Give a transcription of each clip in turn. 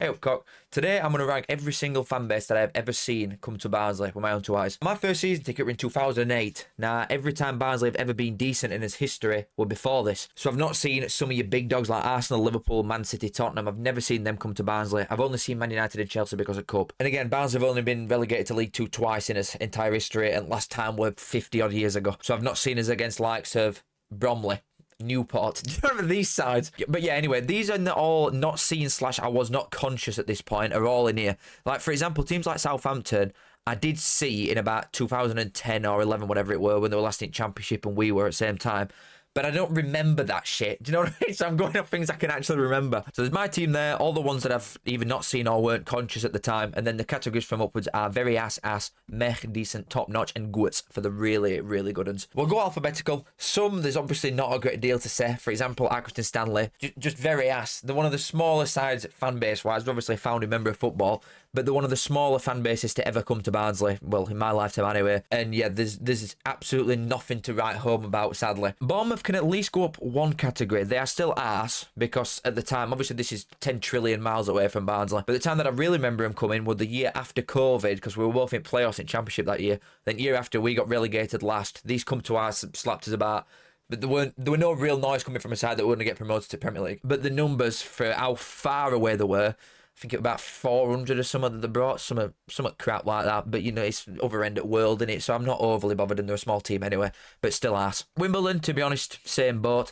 Hey up, cock. Today I'm going to rank every single fan base that I've ever seen come to Barnsley with my own two eyes. My first season ticket was in 2008. Now, every time Barnsley have ever been decent in its history were before this. So I've not seen some of your big dogs like Arsenal, Liverpool, Man City, Tottenham. I've never seen them come to Barnsley. I've only seen Man United and Chelsea because of Cup. And again, Barnsley have only been relegated to League Two twice in its entire history, and last time were 50 odd years ago. So I've not seen us against likes of Bromley, Newport. Do you remember these sides? But yeah, anyway, these are all not seen / I was not conscious at this point are all in here. Like, for example, teams like Southampton, I did see in about 2010 or 11, whatever it were, when they were last in Championship and we were at the same time. But I don't remember that shit. Do you know what I mean? So I'm going off things I can actually remember. So there's my team there, all the ones that I've either not seen or weren't conscious at the time. And then the categories from upwards are very ass, meh, decent, top notch, and goods for the really, really good ones. We'll go alphabetical. Some, there's obviously not a great deal to say. For example, Accrington Stanley, just very ass. They're one of the smaller sides fan base wise. They're obviously a founding member of football, but they're one of the smaller fan bases to ever come to Barnsley. Well, in my lifetime anyway. And yeah, there's absolutely nothing to write home about, sadly. Bournemouth can at least go up one category. They are still arse, because at the time, obviously this is 10 trillion miles away from Barnsley, but the time that I really remember them coming was the year after COVID, because we were both in playoffs in Championship that year. Then year after we got relegated last. These come to us, slapped us about. But there were no real noise coming from a side that were going to get promoted to Premier League. But the numbers for how far away they were, I think it was about 400 or something that they brought, some crap like that. But, you know, it's other end of the world, innit? So I'm not overly bothered, and they're a small team anyway, but still arse. Wimbledon, to be honest, same boat.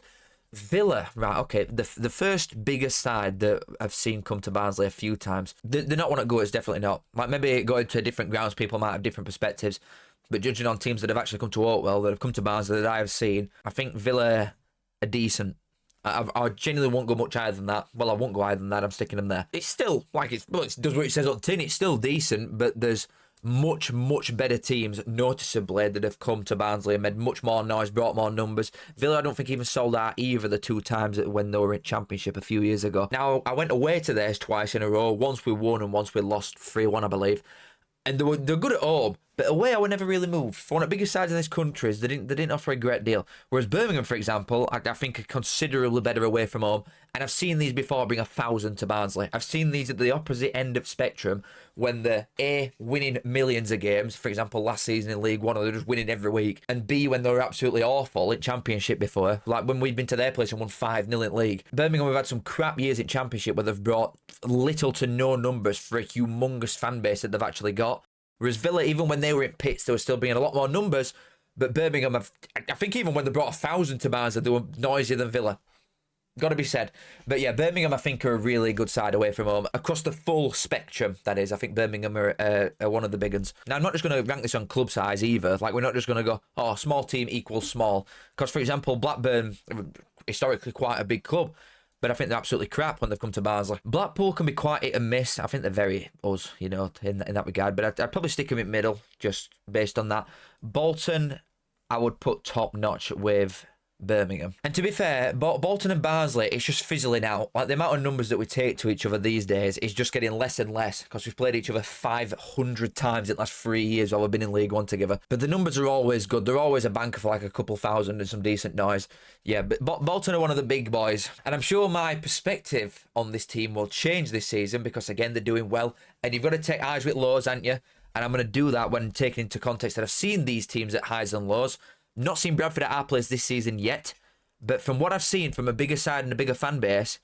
Villa, right, okay, the first biggest side that I've seen come to Barnsley a few times. They're not one to go, it's definitely not. Like, maybe going to different grounds, people might have different perspectives. But judging on teams that have actually come to Oakwell, that have come to Barnsley that I have seen, I think Villa are decent. I genuinely won't go much higher than that. Well, I won't go higher than that. I'm sticking them there. It's still, like, it does what it says on the tin. It's still decent, but there's much, much better teams, noticeably, that have come to Barnsley and made much more noise, brought more numbers. Villa, I don't think even sold out either the two times when they were in Championship a few years ago. Now, I went away to theirs twice in a row. Once we won and once we lost 3-1, I believe. And they're good at home, but away I would never really move. For one of the biggest sides in this country, they didn't offer a great deal. Whereas Birmingham, for example, I think are considerably better away from home. And I've seen these before bring 1,000 to Barnsley. I've seen these at the opposite end of spectrum when they're A, winning millions of games. For example, last season in League One, they're just winning every week. And B, when they were absolutely awful in Championship before. Like when we'd been to their place and won 5-0 in League. Birmingham have had some crap years in Championship where they've brought little to no numbers for a humongous fan base that they've actually got. Whereas Villa, even when they were in pits, they were still bringing a lot more numbers. But Birmingham, I think even when they brought 1,000 to Barnsley, they were noisier than Villa. Got to be said. But yeah, Birmingham, I think, are a really good side away from home. Across the full spectrum, that is. I think Birmingham are one of the big ones. Now, I'm not just going to rank this on club size either. Like, we're not just going to go, oh, small team equals small. Because, for example, Blackburn, historically quite a big club. But I think they're absolutely crap when they've come to Barnsley. Blackpool can be quite hit and miss. I think they're very us, you know, in that regard. But I'd probably stick them in middle, just based on that. Bolton, I would put top notch with Birmingham. And to be fair, Bolton and Barnsley, it's just fizzling out. Like, the amount of numbers that we take to each other these days is just getting less and less, because we've played each other 500 times in the last 3 years while we've been in League One together. But the numbers are always good. They're always a banker for like a couple thousand and some decent noise. Yeah, but Bolton are one of the big boys. And I'm sure my perspective on this team will change this season, because again, they're doing well. And you've got to take highs with lows, haven't you? And I'm going to do that when taking into context that I've seen these teams at highs and lows. Not seen Bradford at our place this season yet, but from what I've seen from a bigger side and a bigger fan base,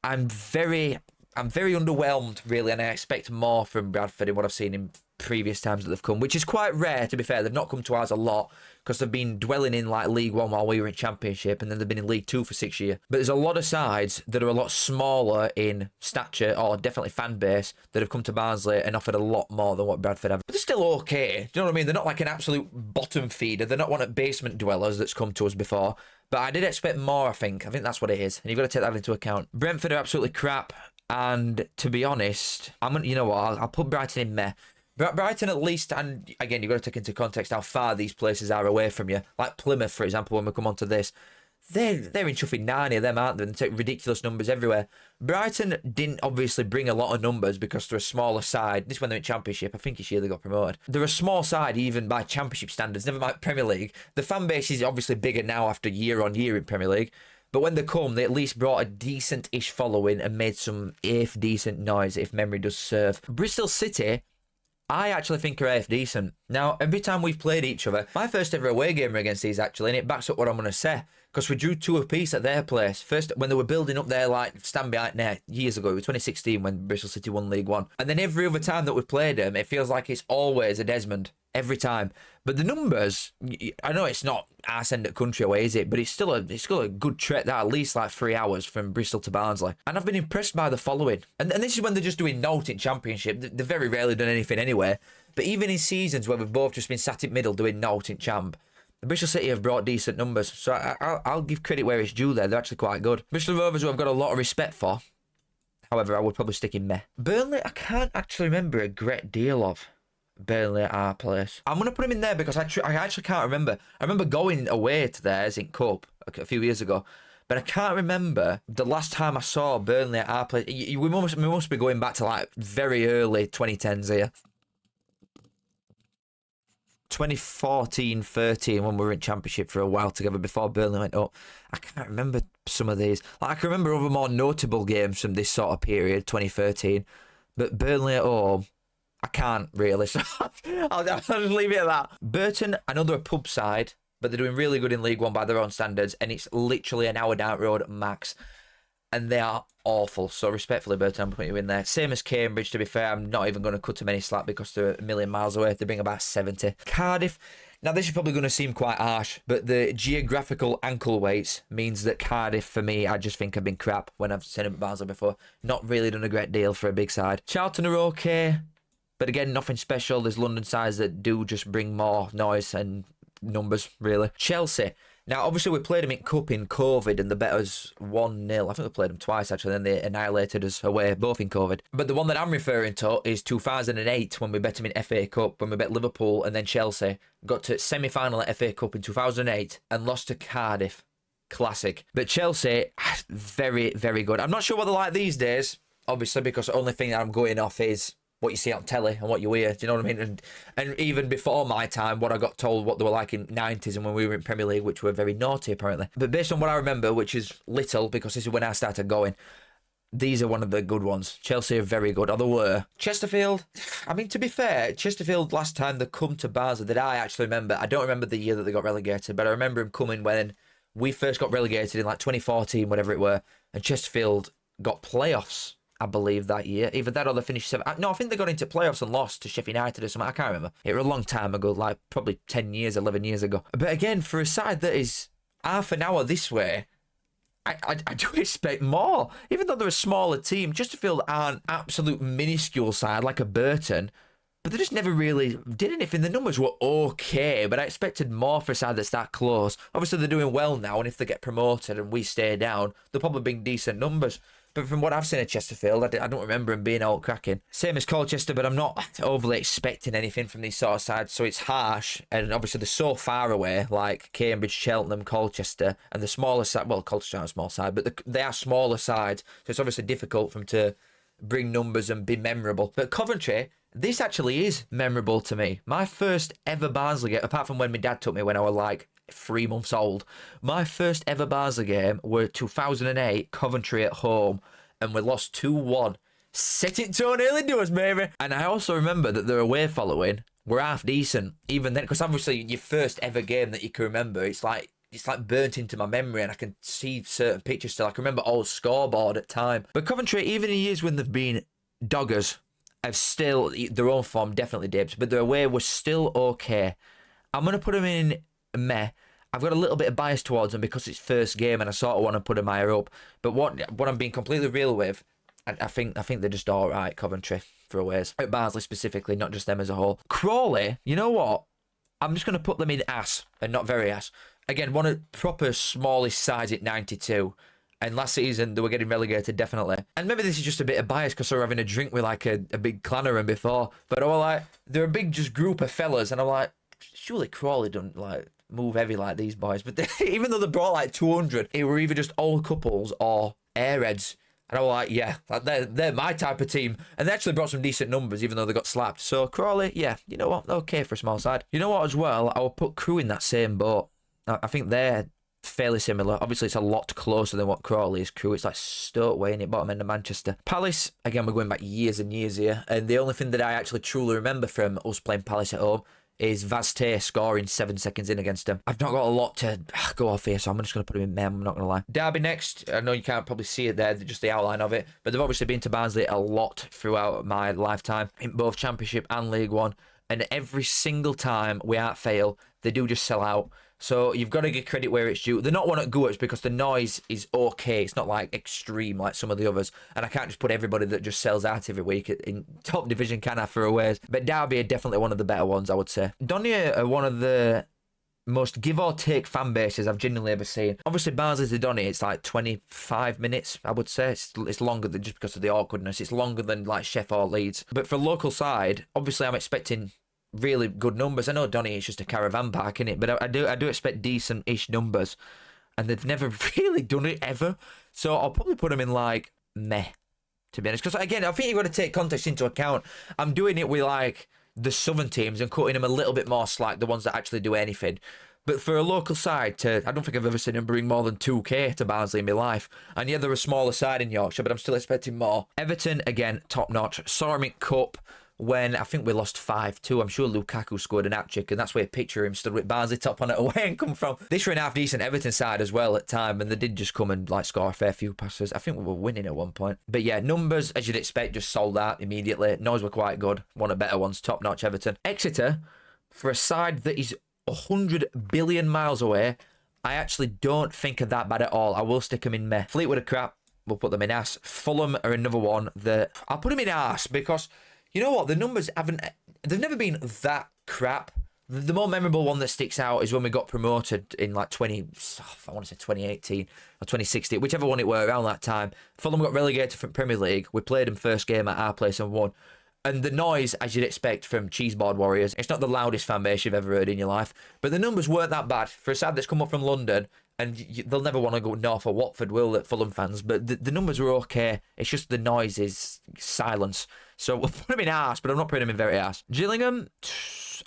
I'm very underwhelmed, really, and I expect more from Bradford in what I've seen in previous times that they've come, which is quite rare, to be fair. They've not come to ours a lot, because they've been dwelling in like League One while we were in Championship, and then they've been in League Two for 6 years. But there's a lot of sides that are a lot smaller in stature, or definitely fan base, that have come to Barnsley and offered a lot more than what Bradford have. But they're still okay. Do you know what I mean? They're not like an absolute bottom feeder. They're not one of basement dwellers that's come to us before. But I did expect more, I think. I think that's what it is. And you've got to take that into account. Brentford are absolutely crap. And to be honest, you know what? I'll put Brighton in meh. Brighton at least, and again, you've got to take into context how far these places are away from you. Like Plymouth, for example, when we come on to this, they're in chuffing 90 of them, aren't they? And they take ridiculous numbers everywhere. Brighton didn't obviously bring a lot of numbers because they're a smaller side. This when they're in Championship, I think this year they got promoted. They're a small side even by Championship standards, never mind Premier League. The fan base is obviously bigger now after year on year in Premier League. But when they come, they at least brought a decent-ish following and made some if decent noise, if memory does serve. Bristol City, I actually think are half decent. Now, every time we've played each other, my first ever away game were against these actually, and it backs up what I'm going to say. Because we drew 2 apiece at their place. First, when they were building up their, like, stand behind net years ago. It was 2016 when Bristol City won League One. And then every other time that we've played them, it feels like it's always a Desmond. Every time. But the numbers, I know it's not arse end at country away, is it? But it's still a good trek that at least like 3 hours from Bristol to Barnsley. And I've been impressed by the following. And this is when they're just doing note in Championship. They've very rarely done anything anyway. But even in seasons where we've both just been sat in middle doing note in Champ, the Bristol City have brought decent numbers. So I'll give credit where it's due there. They're actually quite good. Bristol Rovers, who I've got a lot of respect for. However, I would probably stick in meh. Burnley, I can't actually remember a great deal of. Burnley at our place. I'm going to put him in there because I actually can't remember. I remember going away to theirs in Cup a few years ago, but I can't remember the last time I saw Burnley at our place. We must be going back to like very early 2010s here. 2014-13 when we were in Championship for a while together before Burnley went up. I can't remember some of these. Like, I can remember other more notable games from this sort of period, 2013, but Burnley at home, I can't really, so I'll just leave it at that. Burton, I know they're a pub side, but they're doing really good in League One by their own standards, and it's literally an hour down road max, and they are awful. So respectfully, Burton, I'm putting you in there. Same as Cambridge, to be fair. I'm not even going to cut them any slack because they're a million miles away. They bring about 70. Cardiff, now this is probably going to seem quite harsh, but the geographical ankle weights means that Cardiff, for me, I just think have been crap when I've seen them at Barnsley before. Not really done a great deal for a big side. Charlton are okay. But again, nothing special. There's London sides that do just bring more noise and numbers, really. Chelsea. Now, obviously, we played them in Cup in COVID and they bet us 1-0. I think we played them twice, actually, and they annihilated us away, both in COVID. But the one that I'm referring to is 2008, when we bet them in FA Cup, when we bet Liverpool and then Chelsea. Got to semi-final at FA Cup in 2008 and lost to Cardiff. Classic. But Chelsea, very, very good. I'm not sure what they're like these days, obviously, because the only thing that I'm going off is what you see on telly and what you hear, do you know what I mean? And even before my time, what I got told what they were like in 90s and when we were in Premier League, which were very naughty apparently. But based on what I remember, which is little, because this is when I started going, these are one of the good ones. Chelsea are very good, or they were. Chesterfield, I mean, to be fair, Chesterfield last time they come to Barnsley that I actually remember, I don't remember the year that they got relegated, but I remember him coming when we first got relegated in like 2014, whatever it were, and Chesterfield got playoffs, I believe, that year. Either that or they finished 7th. No, I think they got into playoffs and lost to Sheffield United or something. I can't remember. It was a long time ago, like probably 10 years, 11 years ago. But again, for a side that is half an hour this way, I do expect more. Even though they're a smaller team, Chesterfield are an absolute minuscule side, like a Burton. But they just never really did anything. The numbers were okay, but I expected more for a side that's that close. Obviously, they're doing well now, and if they get promoted and we stay down, they'll probably bring decent numbers. But from what I've seen at Chesterfield, I don't remember them being out cracking. Same as Colchester, but I'm not overly expecting anything from these sort of sides, so it's harsh. And obviously, they're so far away, like Cambridge, Cheltenham, Colchester, and the smaller side. Well, Colchester aren't a small side, but they are smaller sides, so it's obviously difficult for them to bring numbers and be memorable. But Coventry, this actually is memorable to me. My first ever Barnsley game, apart from when my dad took me when I was like 3 months old, my first ever Barnsley game were 2008 Coventry at home, and we lost 2-1. Set it to an early doors, baby. And I also remember that their away following were half decent, even then, because obviously your first ever game that you can remember, it's like burnt into my memory, and I can see certain pictures still. I can remember old scoreboard at time. But Coventry, even in years when they've been doggers, have still, their own form definitely dipped, but their away was still okay. I'm going to put them in meh. I've got a little bit of bias towards them because it's first game and I sort of want to put them higher up. But what I'm being completely real with, I think they're just all right, Coventry, for aways. At Barnsley specifically, not just them as a whole. Crawley, you know what? I'm just going to put them in ass and not very ass. Again, one of the proper smallest sides at 92. And last season, they were getting relegated, definitely. And maybe this is just a bit of bias because they were having a drink with like a big clanner before. But I was like, they're a big just group of fellas. And I'm like, surely Crawley don't like move heavy like these boys. But even though they brought like 200, it were either just old couples or airheads. And I was like, yeah, they're my type of team. And they actually brought some decent numbers, even though they got slapped. So Crawley, yeah, you know what? Okay for a small side. You know what as well? I will put Crew in that same boat. I think they're fairly similar. Obviously, it's a lot closer than what Crawley's crew. It's like Stoke Way in it, bottom end of Manchester. Palace, again, we're going back years and years here. And the only thing that I actually truly remember from us playing Palace at home is Vazte scoring 7 seconds in against them. I've not got a lot to go off here, so I'm just going to put him in Mem, I'm not going to lie. Derby next. I know you can't probably see it there, just the outline of it, but they've obviously been to Barnsley a lot throughout my lifetime, in both Championship and League One, and every single time, without fail, they do just sell out. So you've got to give credit where it's due. They're not one at Guts because the noise is okay. It's not like extreme like some of the others. And I can't just put everybody that just sells out every week in top division can have throwaways. But Derby are definitely one of the better ones, I would say. Donny are one of the most give or take fan bases I've genuinely ever seen. Obviously, Barnsley to Donny, it's like 25 minutes, I would say. It's longer than just because of the awkwardness. It's longer than like Sheffield or Leeds. But for a local side, obviously I'm expecting really good numbers. I know Donny is just a caravan park, innit? But I do expect decent-ish numbers. And they've never really done it ever. So I'll probably put them in like meh, to be honest. Because again, I think you've got to take context into account. I'm doing it with like the southern teams and cutting them a little bit more slack, the ones that actually do anything. But for a local side I don't think I've ever seen them bring more than 2k to Barnsley in my life. And yeah, they're a smaller side in Yorkshire, but I'm still expecting more. Everton, again, top notch. Saw him in Cup when I think we lost 5-2. I'm sure Lukaku scored an hat-trick, and that's where I picture him stood with Barnsley top on it away and come from. This were an half-decent Everton side as well at time, and they did just come and like score a fair few passes. I think we were winning at one point. But yeah, numbers, as you'd expect, just sold out immediately. Noise were quite good. One of the better ones, top-notch Everton. Exeter, for a side that is 100 billion miles away, I actually don't think are that bad at all. I will stick them in meh. Fleetwood are crap. We'll put them in ass. Fulham are another one that I'll put them in ass because you know what? The numbers they've never been that crap. The more memorable one that sticks out is when we got promoted in like I want to say 2018 or 2016, whichever one it were around that time. Fulham got relegated from Premier League. We played them first game at our place and won. And the noise, as you'd expect from Cheeseboard Warriors, it's not the loudest fan base you've ever heard in your life. But the numbers weren't that bad. For a side that's come up from London, and they'll never want to go north or Watford, will it, Fulham fans? But the numbers were okay. It's just the noise is silence. So we'll put them in arse, but I'm not putting them in very arse. Gillingham,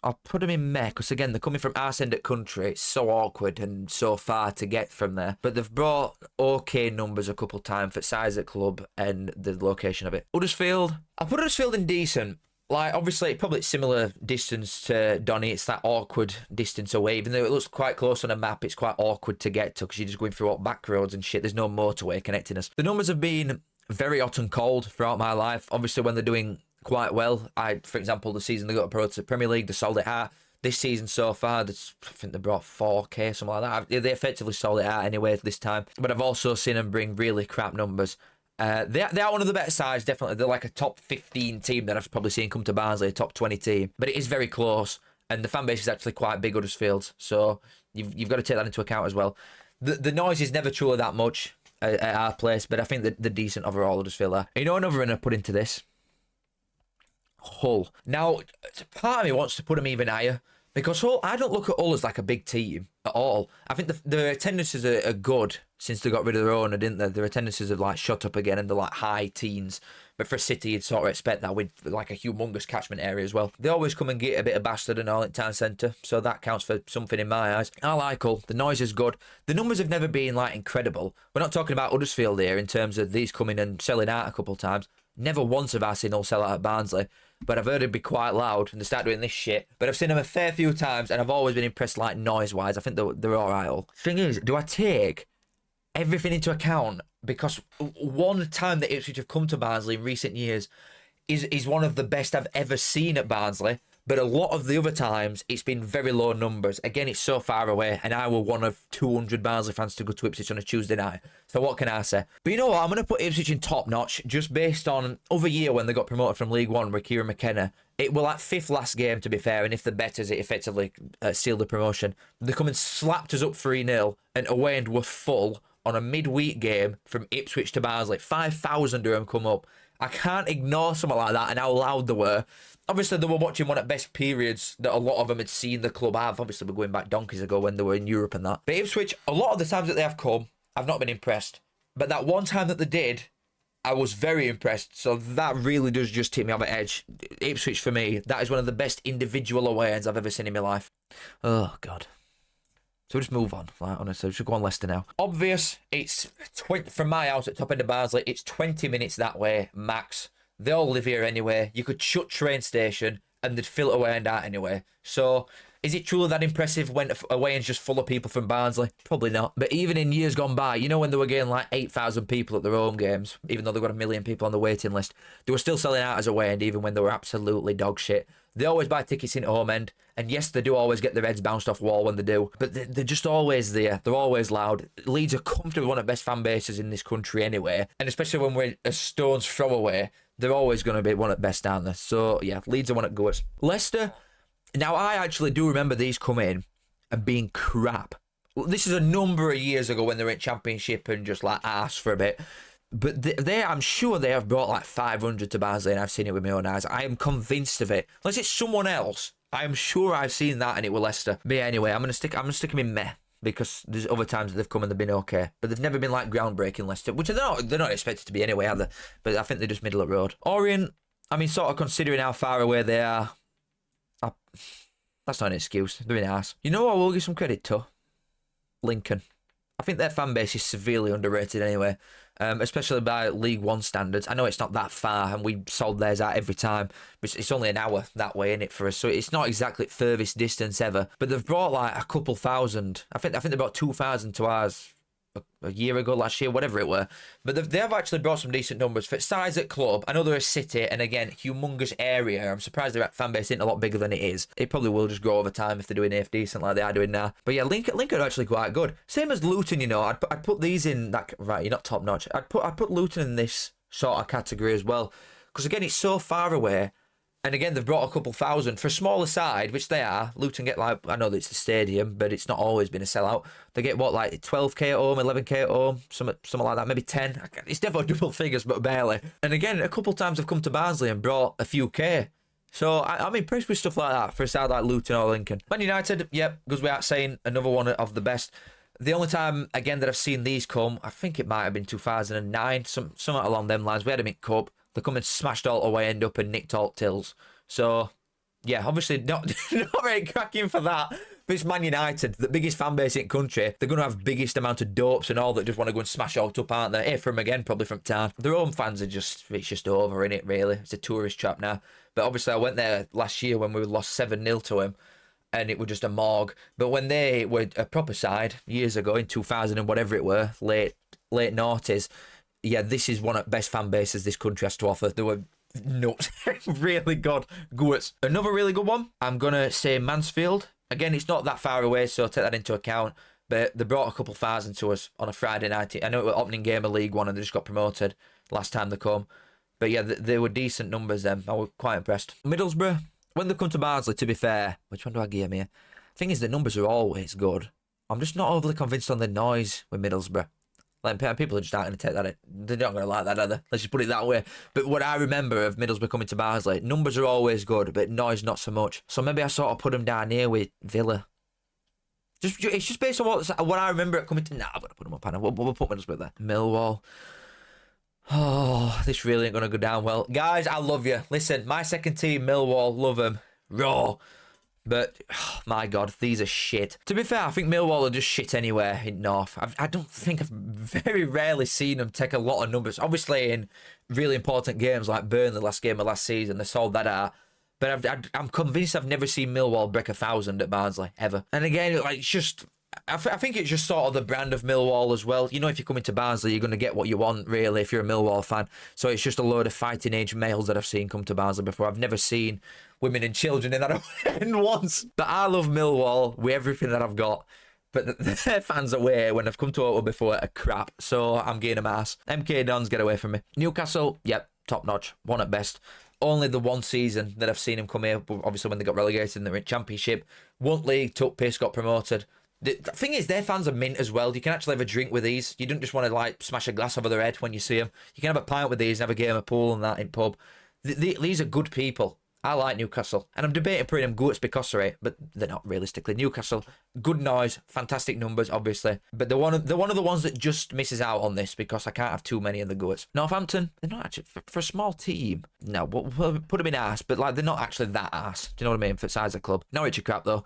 I'll put them in meh, because again, they're coming from arse end at country. It's so awkward and so far to get from there. But they've brought okay numbers a couple of times for size of club and the location of it. Huddersfield, I'll put Huddersfield in decent. Like, obviously, probably similar distance to Donny. It's that awkward distance away. Even though it looks quite close on a map, it's quite awkward to get to because you're just going through all back roads and shit. There's no motorway connecting us. The numbers have been very hot and cold throughout my life. Obviously, when they're doing quite well, for example, the season they got promoted to Premier League, they sold it out. This season so far, I think they brought 4k, something like that. They effectively sold it out anyway this time. But I've also seen them bring really crap numbers. They are one of the better sides, definitely. They're like a top 15 team that I've probably seen come to Barnsley, a top 20 team. But it is very close, and the fan base is actually quite big, Huddersfield. So you've got to take that into account as well. The noise is never truly that much at our place, but I think that they're decent overall, Huddersfield are. You know another one I put into this? Hull. Now, part of me wants to put them even higher, because Hull, I don't look at Hull as like a big team at all. I think their attendances are good since they got rid of their owner, didn't they? Their attendances have like shot up again and they're like high teens. But for a City, you'd sort of expect that with like a humongous catchment area as well. They always come and get a bit of bastard and all at town centre, so that counts for something in my eyes. I like Hull. The noise is good. The numbers have never been like incredible. We're not talking about Huddersfield here in terms of these coming and selling out a couple of times. Never once have I seen Hull sell out at Barnsley. But I've heard it be quite loud and they start doing this shit. But I've seen them a fair few times and I've always been impressed like noise-wise. I think they're alright. Thing is, do I take everything into account? Because one time that Ipswich have come to Barnsley in recent years is one of the best I've ever seen at Barnsley. But a lot of the other times, it's been very low numbers. Again, it's so far away, and I were one of 200 Barnsley fans to go to Ipswich on a Tuesday night. So what can I say? But you know what? I'm going to put Ipswich in top notch, just based on other year when they got promoted from League One with Kieran McKenna. It was like fifth last game, to be fair, and if the betters, it effectively sealed the promotion. They come and slapped us up 3-0, and away and were full on a midweek game from Ipswich to Barnsley. 5,000 of them come up. I can't ignore something like that and how loud they were. Obviously, they were watching one of the best periods that a lot of them had seen the club have. Obviously, we're going back donkeys ago when they were in Europe and that. But Ipswich, a lot of the times that they have come, I've not been impressed. But that one time that they did, I was very impressed. So that really does just tip me over the edge. Ipswich, for me, that is one of the best individual away ends I've ever seen in my life. Oh, God. So we'll just move on. Like, honestly, we should go on Leicester now. Obvious, it's from my house at top end of Barnsley, it's 20 minutes that way, max. They all live here anyway. You could shut train station and they'd fill it away and out anyway. So, is it truly that impressive when away and's just full of people from Barnsley? Probably not. But even in years gone by, you know when they were getting like 8,000 people at their home games, even though they've got 1 million people on the waiting list, they were still selling out as away end even when they were absolutely dog shit. They always buy tickets in home end, and yes, they do always get their heads bounced off wall when they do, but they're just always there. They're always loud. Leeds are comfortably one of the best fan bases in this country anyway, and especially when we're a stone's throw away, they're always going to be one of the best down there. So yeah, Leeds are one at goers. Leicester, now I actually do remember these coming in and being crap. This is a number of years ago when they were in Championship and just like arse for a bit. But I'm sure they have brought like 500 to Barnsley, and I've seen it with my own eyes. I am convinced of it. Unless it's someone else, I am sure I've seen that and it was Leicester. But yeah, anyway, I'm gonna stick them in meh, because there's other times that they've come and they've been okay, but they've never been like groundbreaking Leicester, which they're not expected to be anyway, are they? But I think they're just middle of the road. Orient, I mean, sort of considering how far away they are, that's not an excuse. They're in arse. You know what? We'll give some credit to Lincoln. I think their fan base is severely underrated anyway. Especially by League One standards. I know it's not that far, and we sold theirs out every time, but it's only an hour that way, innit, for us, so it's not exactly furthest distance ever. But they've brought like a couple thousand. I think they brought 2,000 to ours a year ago, last year, whatever it were. But they have actually brought some decent numbers for size at club. I know they're a city, and again, humongous area. I'm surprised their fan base isn't a lot bigger than it is. It probably will just grow over time if they're doing half decent like they are doing now. But yeah, Lincoln are actually quite good. Same as Luton, you know. I'd put these in that. Right, you're not top notch. I'd put Luton in this sort of category as well, because again, it's so far away. And again, they've brought a couple thousand. For a smaller side, which they are, Luton get like, I know that it's the stadium, but it's not always been a sellout. They get what, like 12k at home, 11k at home, something like that, maybe 10. It's definitely double figures, but barely. And again, a couple times they've come to Barnsley and brought a few K. So I'm impressed with stuff like that for a side like Luton or Lincoln. Man United, yep, goes without saying, another one of the best. The only time, again, that I've seen these come, I think it might have been 2009, something along them lines. We had them in Cup. They come and smashed all away end up and nicked all tills. So, yeah, obviously not very cracking for that. But it's Man United, the biggest fan base in the country. They're going to have biggest amount of dopes and all that just want to go and smash all up, aren't they? Here from again, probably from town. Their own fans are it's just over, innit, really? It's a tourist trap now. But obviously I went there last year when we lost 7-0 to him, and it was just a morgue. But when they were a proper side years ago in 2000 and whatever it were, late noughties, yeah, this is one of the best fan bases this country has to offer. They were nuts. Really good. Goats. Another really good one, I'm going to say Mansfield. Again, it's not that far away, so take that into account. But they brought a couple thousand to us on a Friday night. I know it was opening game of League One and they just got promoted last time they come. But yeah, they were decent numbers then. I was quite impressed. Middlesbrough, when they come to Barnsley, to be fair, which one do I give here? Thing is, the numbers are always good. I'm just not overly convinced on the noise with Middlesbrough. Like, people are just not going to take that. They're not going to like that, are they? Let's just put it that way. But what I remember of Middlesbrough coming to Barnsley, numbers are always good, but noise not so much. So maybe I sort of put them down here with Villa. It's just based on what I remember it coming to. Nah, I'm going to put them up, Hannah. We'll put Middlesbrough there. Millwall. Oh, this really ain't going to go down well. Guys, I love you. Listen, my second team, Millwall, love them. Raw. But, oh my God, these are shit. To be fair, I think Millwall are just shit anywhere in North. I don't think I've very rarely seen them take a lot of numbers. Obviously, in really important games like Burnley, last game of last season, they sold that out. But I'm convinced I've never seen Millwall break 1,000 at Barnsley, ever. And again, like, it's just... I think it's just sort of the brand of Millwall as well. You know, if you come into Barnsley, you're going to get what you want, really, if you're a Millwall fan. So it's just a load of fighting age males that I've seen come to Barnsley before. I've never seen women and children in that in once. But I love Millwall with everything that I've got. But their fans away, when I've come to Oakwell before, are crap. So I'm getting them ass. MK Dons, get away from me. Newcastle, yep, top notch. One at best. Only the one season that I've seen him come here, obviously when they got relegated and they were in Championship. Won league, took piss, got promoted. The thing is, their fans are mint as well. You can actually have a drink with these. You don't just want to, like, smash a glass over their head when you see them. You can have a pint with these and have a game of pool and that in pub. These are good people. I like Newcastle. And I'm debating putting them goats because of it, but they're not realistically. Newcastle, good noise, fantastic numbers, obviously. But they're one of the ones that just misses out on this because I can't have too many of the goats. Northampton, they're not actually, for a small team, no, we'll put them in arse, but like they're not actually that arse. Do you know what I mean? For the size of the club. Norwich are crap, though.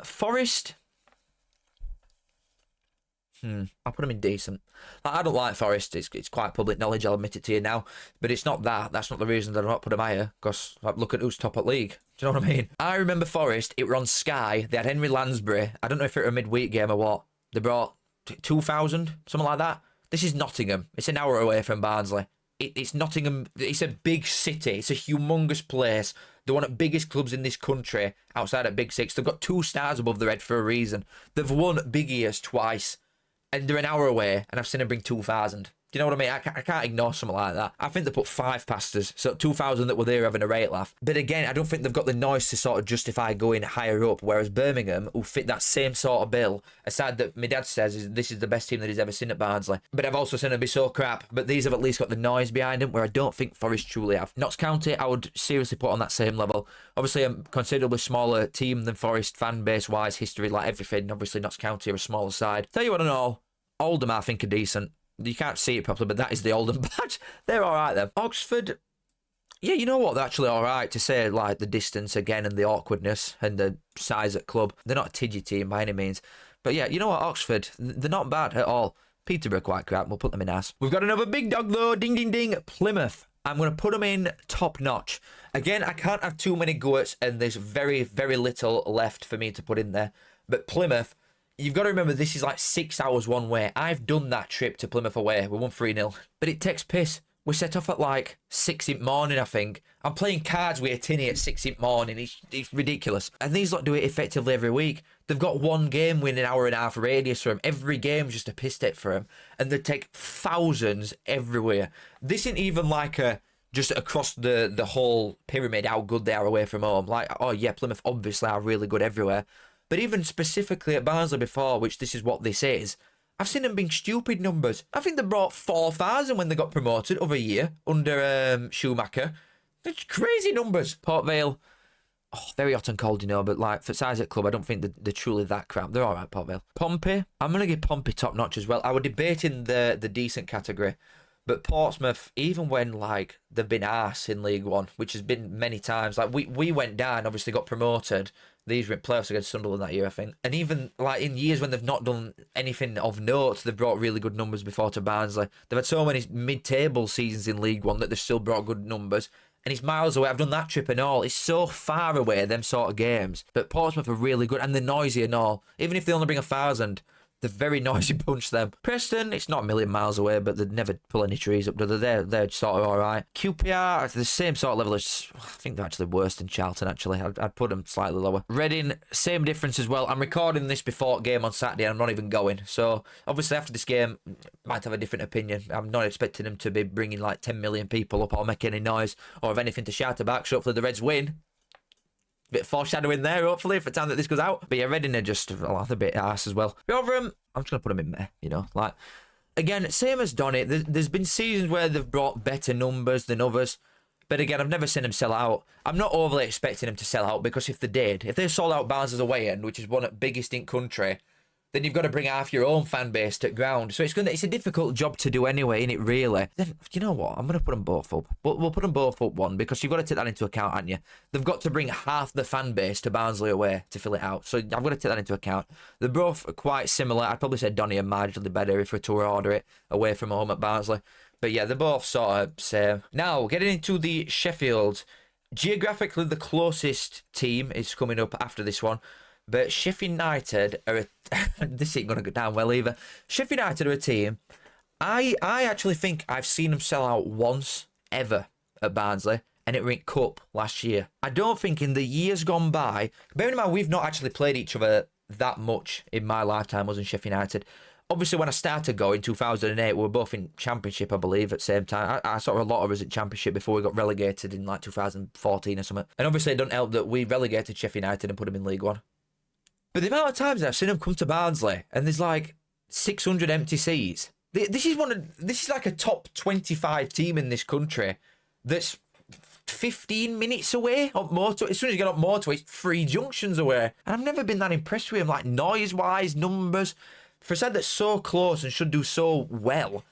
Forest... I'll put them in decent. Like, I don't like Forest. It's quite public knowledge. I'll admit it to you now. But it's not that. That's not the reason that I've not put them higher. Because like, look at who's top at league. Do you know what I mean? I remember Forest. It were on Sky. They had Henry Lansbury. I don't know if it were a midweek game or what. They brought 2,000, something like that. This is Nottingham. It's an hour away from Barnsley. It's Nottingham. It's a big city. It's a humongous place. They're one of the biggest clubs in this country outside of Big Six. They've got 2 stars above their head for a reason. They've won Big Ears twice. And they're an hour away, and I've seen them bring 2,000. Do you know what I mean? I can't ignore something like that. I think they put 5 past us, so 2,000 that were there having a rate laugh. But again, I don't think they've got the noise to sort of justify going higher up, whereas Birmingham, who fit that same sort of bill, aside that my dad says this is the best team that he's ever seen at Barnsley. But I've also seen them be so crap, but these have at least got the noise behind them, where I don't think Forest truly have. Notts County, I would seriously put on that same level. Obviously, a considerably smaller team than Forest, fan base-wise, history, like everything. Obviously, Notts County are a smaller side. Tell you what I know. Oldham, I think, are decent. You can't see it properly, but that is the Oldham badge. They're all right, then. Oxford, yeah, you know what? They're actually all right to say, like, the distance again and the awkwardness and the size at club. They're not a tidgy team by any means. But yeah, you know what? Oxford, they're not bad at all. Peterborough, quite crap. We'll put them in ass. We've got another big dog, though. Ding, ding, ding. Plymouth. I'm going to put them in top notch. Again, I can't have too many goats, and there's very, very little left for me to put in there. But Plymouth, you've got to remember, this is like 6 hours one way. I've done that trip to Plymouth away. We won 3-0. But it takes piss. We set off at like 6 in the morning, I think. I'm playing cards with a tinny at 6 in the morning. It's ridiculous. And these lot do it effectively every week. They've got one game win an hour and a half radius for them. Every game's just a piss take for them. And they take thousands everywhere. This isn't even like a just across the whole pyramid how good they are away from home. Like, oh yeah, Plymouth obviously are really good everywhere. But even specifically at Barnsley before, which this is what this is, I've seen them being stupid numbers. I think they brought 4,000 when they got promoted over a year under Schumacher. That's crazy numbers. Port Vale, very hot and cold, you know, but like for size at club, I don't think they're truly that crap. They're all right, Port Vale. Pompey, I'm going to give Pompey top notch as well. I would debate in the decent category. But Portsmouth, even when like they've been arse in League One, which has been many times, like we went down, obviously got promoted. These were in playoffs against Sunderland that year, I think. And even like in years when they've not done anything of note, they've brought really good numbers before to Barnsley. They've had so many mid-table seasons in League One that they've still brought good numbers. And it's miles away. I've done that trip and all. It's so far away, them sort of games. But Portsmouth are really good, and they're noisy and all. Even if they only bring 1,000, they're very noisy bunch, them. Preston, it's not a million miles away, but they'd never pull any trees up, do they? They're sort of all right. QPR, the same sort of level as, I think they're actually worse than Charlton, actually. I'd put them slightly lower. Reading, same difference as well. I'm recording this before game on Saturday, and I'm not even going. So, obviously, after this game, might have a different opinion. I'm not expecting them to be bringing like 10 million people up or make any noise or have anything to shout about. So, hopefully, the Reds win. Bit of foreshadowing there, hopefully, for the time that this goes out. But yeah, Reading are just a bit arse as well. Rotherham, I'm just going to put them in there, you know. Like, again, same as Donny, there's been seasons where they've brought better numbers than others. But again, I've never seen them sell out. I'm not overly expecting them to sell out, because if they sold out Barnsley's away end, which is one of the biggest in country, then you've got to bring half your own fan base to ground. So it's a difficult job to do anyway, innit, really? Then, you know what? I'm going to put them both up. We'll put them both up one, because you've got to take that into account, haven't you? They've got to bring half the fan base to Barnsley away to fill it out. So I've got to take that into account. They're both quite similar. I'd probably say Donny are marginally better if we're to order it away from home at Barnsley. But yeah, they're both sort of same. Now, getting into the Sheffield. Geographically, the closest team is coming up after this one. But Sheffield United are this ain't going to go down well either. Sheffield United are a team. I actually think I've seen them sell out once, ever, at Barnsley. And it were in Cup last year. I don't think in the years gone by, bearing in mind we've not actually played each other that much in my lifetime, was in Sheffield United. Obviously, when I started going in 2008, we were both in Championship, I believe, at the same time. I saw a lot of us in Championship before we got relegated in like 2014 or something. And obviously, it doesn't help that we relegated Sheffield United and put them in League One. But the amount of times I've seen them come to Barnsley and there's like 600 empty seats. This is like a top 25 team in this country that's 15 minutes away up motorway. As soon as you get up motorway, it's 3 junctions away. And I've never been that impressed with him, like noise-wise, numbers. For a side that's so close and should do so well,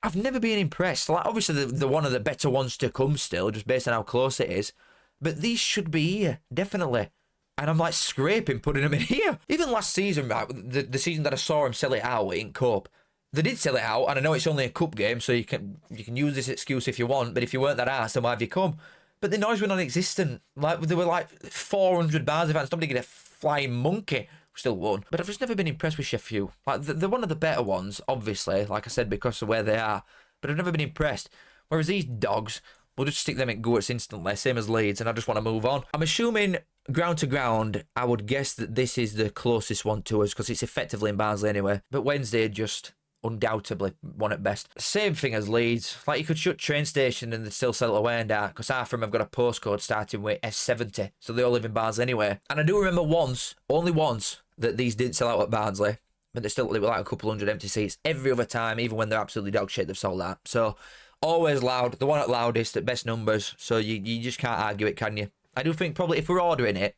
I've never been impressed. Like, obviously, they're one of the better ones to come still, just based on how close it is. But these should be here, definitely. And I'm like scraping, putting them in here. Even last season, right, the season that I saw him sell it out in Cup, they did sell it out, and I know it's only a cup game, so you can use this excuse if you want, but if you weren't that arsed, then why have you come? But the noise were non-existent. Like, there were like 400 Barnsley fans. Nobody get a flying monkey. We still won. But I've just never been impressed with Sheffield. Like, they're one of the better ones, obviously, like I said, because of where they are. But I've never been impressed. Whereas these dogs, we'll just stick them in guts instantly, same as Leeds, and I just want to move on. I'm assuming ground to ground, I would guess that this is the closest one to us, because it's effectively in Barnsley anyway. But Wednesday just undoubtedly one at best. Same thing as Leeds. Like, you could shut train station and they'd still sell it away and that, because half of them have got a postcode starting with S70, so they all live in Barnsley anyway. And I do remember once, only once, that these didn't sell out at Barnsley, but they still live with like a couple hundred empty seats. Every other time, even when they're absolutely dog shit, they've sold out. So always loud, the one at loudest, at best numbers, so you just can't argue it, can you? I do think probably if we're ordering it,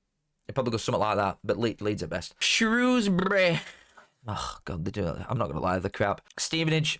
it probably goes something like that, but Leeds are best. Shrewsbury. Oh, God, they do it. I'm not going to lie, they're crap. Stevenage,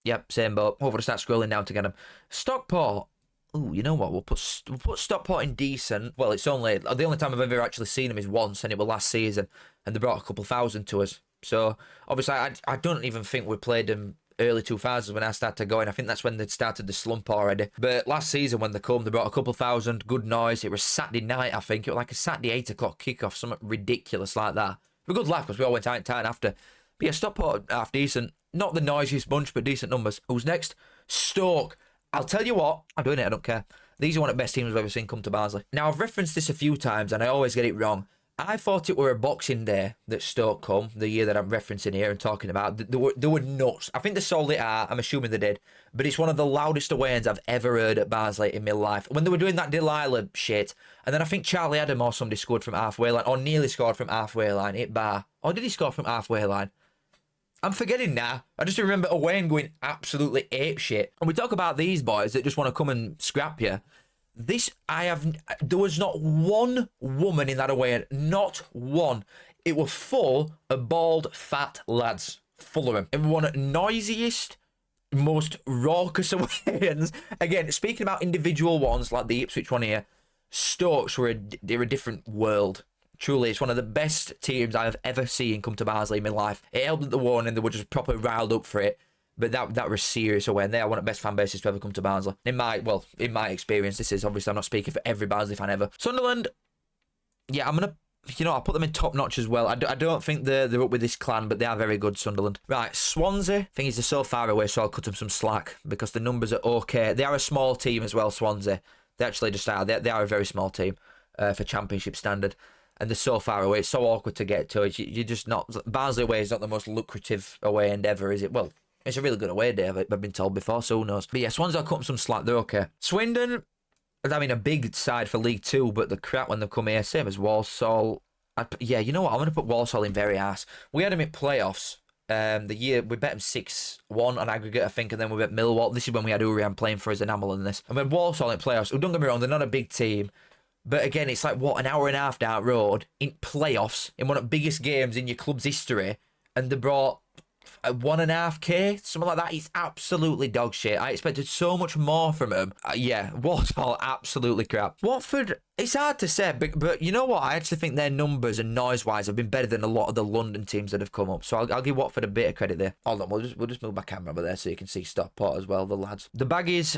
yep, same boat. Hopefully start scrolling down to get them. Stockport, ooh, you know what? We'll put Stockport in decent. Well, it's only, the only time I've ever actually seen them is once, and it was last season, and they brought a couple thousand to us. So, obviously, I don't even think we played them early 2000s when I started going. I think that's when they'd started the slump already. But last season when they come, they brought a couple thousand, good noise. It was Saturday night, I think. It was like a Saturday 8 o'clock kickoff, something ridiculous like that. A good laugh because we all went out in time after. But yeah, Stockport half decent. Not the noisiest bunch, but decent numbers. Who's next? Stoke. I'll tell you what, I'm doing it, I don't care. These are one of the best teams I've ever seen come to Barnsley. Now, I've referenced this a few times and I always get it wrong. I thought it were a Boxing Day that Stoke come, the year that I'm referencing here and talking about. They were nuts. I think they sold it out, I'm assuming they did. But it's one of the loudest away ends I've ever heard at Barnsley in my life. When they were doing that Delilah shit, and then I think Charlie Adam or somebody scored from halfway line, or nearly scored from halfway line, hit bar. Or did he score from halfway line? I'm forgetting now. I just remember away and going absolutely apeshit. And we talk about these boys that just want to come and scrap you. There was not one woman in that away end. Not one. It was full of bald, fat lads. Full of them. Everyone noisiest, most raucous away ends. Again, speaking about individual ones, like the Ipswich one here, Stokes they're a different world. Truly, it's one of the best teams I've ever seen come to Barnsley in my life. It helped at the one and they were just properly riled up for it. But that was serious away, and they are one of the best fan bases to ever come to Barnsley. In my experience, this is obviously, I'm not speaking for every Barnsley fan ever. Sunderland, yeah, I'm gonna, I'll put them in top notch as well. I don't think they're up with this clan, but they are very good, Sunderland. Right, Swansea, thing is they're so far away, so I'll cut them some slack because the numbers are okay. They are a small team as well, Swansea. They actually just are. They are a very small team for Championship standard. And they're so far away, it's so awkward to get to. You're just not, Barnsley away is not the most lucrative away end ever, is it? Well, it's a really good away day, I've been told before, so who knows. But yeah, Swansea, I'll cut them some slack, they're okay. Swindon, I mean, a big side for League Two, but the crap when they come here, same as Walsall. Yeah, you know what, I'm going to put Walsall in very arse. We had them in playoffs. The year, we bet them 6-1 on aggregate, I think, and then we bet Millwall. This is when we had Urian playing for us enamel in this. And we had Walsall in playoffs. Don't get me wrong, they're not a big team. But again, it's like, what, an hour and a half down road in playoffs in one of the biggest games in your club's history, and they brought 1.5k, something like that. It's absolutely dog shit. I expected so much more from them. Yeah, Walsall, absolutely crap. Watford, it's hard to say, but you know what? I actually think their numbers and noise-wise have been better than a lot of the London teams that have come up. So I'll give Watford a bit of credit there. Hold on, we'll just move my camera over there so you can see Stockport as well, the lads. The Baggies,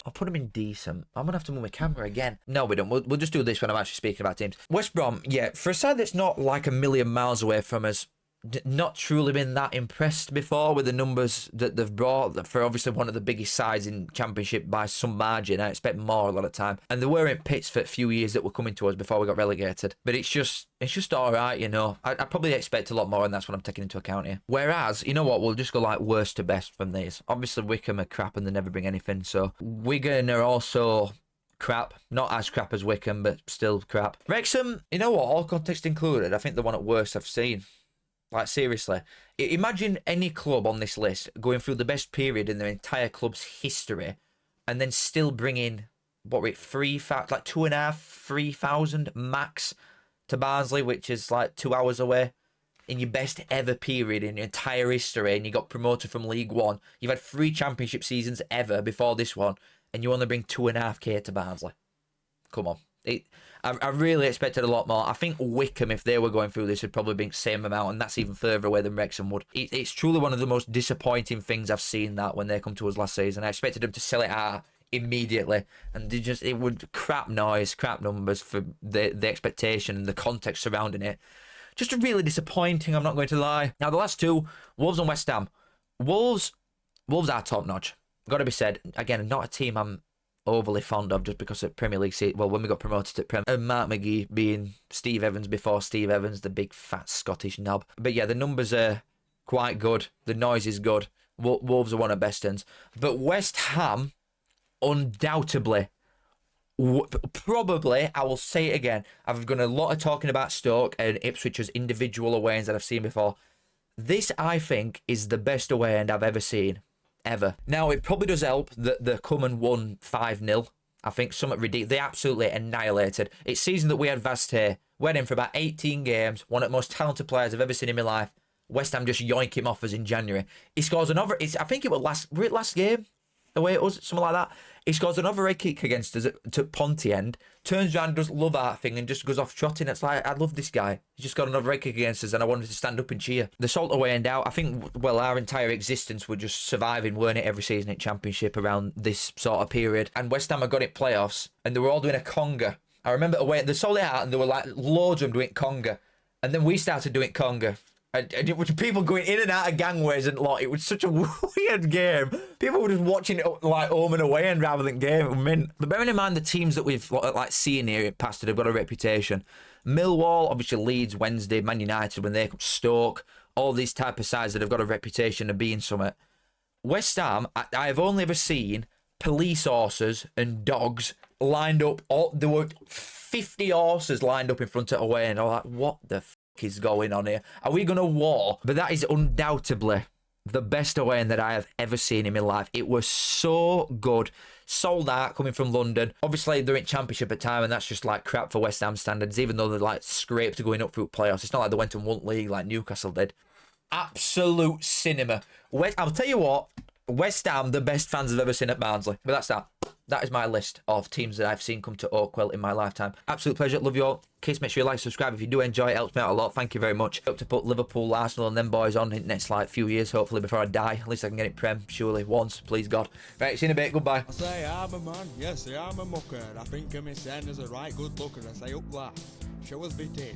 I'll put them in decent. I'm going to have to move my camera again. No, we don't. We'll just do this when I'm actually speaking about teams. West Brom, yeah, for a side that's not like a million miles away from us, not truly been that impressed before with the numbers that they've brought for obviously one of the biggest sides in Championship by some margin. I expect more a lot of time. And they were in pits for a few years that were coming to us before we got relegated. But it's just all right, you know. I probably expect a lot more, and that's what I'm taking into account here. Whereas, you know what, we'll just go like worst to best from these. Obviously, Wickham are crap and they never bring anything. So Wigan are also crap. Not as crap as Wickham, but still crap. Wrexham, you know what, all context included, I think the one at worst I've seen. Like, seriously. Imagine any club on this list going through the best period in their entire club's history and then still bringing, what were it, 2,500, 3,000 max to Barnsley, which is like 2 hours away, in your best ever period in your entire history, and you got promoted from League One. You've had 3 championship seasons ever before this one, and you only bring 2.5k to Barnsley. Come on. I really expected a lot more. I think Wickham, if they were going through this, would probably be the same amount, and that's even further away than Wrexham would. It's truly one of the most disappointing things I've seen that when they come to us last season. I expected them to sell it out immediately, and it would crap noise, crap numbers for the expectation and the context surrounding it. Just really disappointing, I'm not going to lie. Now, the last two, Wolves and West Ham. Wolves are top-notch. Got to be said. Again, not a team I'm overly fond of just because of Premier League seat. Well, when we got promoted to Premier, and Mark McGee being Steve Evans before Steve Evans, the big fat Scottish knob. But yeah, the numbers are quite good. The noise is good. Wolves are one of the best ends. But West Ham, undoubtedly, probably, I will say it again, I've done a lot of talking about Stoke and Ipswich as individual away ends that I've seen before. This, I think, is the best away end I've ever seen. Ever. Now, it probably does help that the come and won 5-0. I think somewhat ridiculous. They absolutely annihilated. It's season that we had Vast here. Went in for about 18 games. One of the most talented players I've ever seen in my life. West Ham just yoink him off us in January. He scores another. I think it was last game away at us, something like that. He scores another red kick against us to Ponty end. Turns around, does love art thing, and just goes off trotting. It's like, I love this guy. He just got another red kick against us, and I wanted to stand up and cheer. The Salt away and out. I think, well, our entire existence were just surviving, weren't it, every season in Championship around this sort of period. And West Ham had got it playoffs, and they were all doing a conga. I remember away, they sold it out, and there were like loads of them doing conga. And then we started doing conga. And it was people going in and out of gangways and it was such a weird game. People were just watching it like home and away and rather than game. It was mint. But bearing in mind the teams that we've like seen here in past that have got a reputation. Millwall, obviously Leeds, Wednesday, Man United when they come, Stoke, all these type of sides that have got a reputation of being something. West Ham, I have only ever seen police horses and dogs lined up. There were 50 horses lined up in front of away and I'm like, what the is going on here? Are we going to war? But that is undoubtedly the best away end that I have ever seen in my life. It was so good. Sold out coming from London. Obviously, they're in Championship at time, and that's just like crap for West Ham standards, even though they're like scraped going up through playoffs. It's not like they went and won league like Newcastle did. Absolute cinema. I'll tell you what, West Ham, the best fans I've ever seen at Barnsley. But that's that. That is my list of teams that I've seen come to Oakwell in my lifetime. Absolute pleasure. Love you all. Kiss, make sure you like, subscribe if you do enjoy it. Helps me out a lot. Thank you very much. Hope to put Liverpool, Arsenal and them boys on in the next like few years, hopefully, before I die. At least I can get it Prem, surely, once. Please, God. Right, see you in a bit. Goodbye. I say I'm a man. Yes, I'm a mucker. I think of me saying as a right good looker. I say up that. Show us bit it.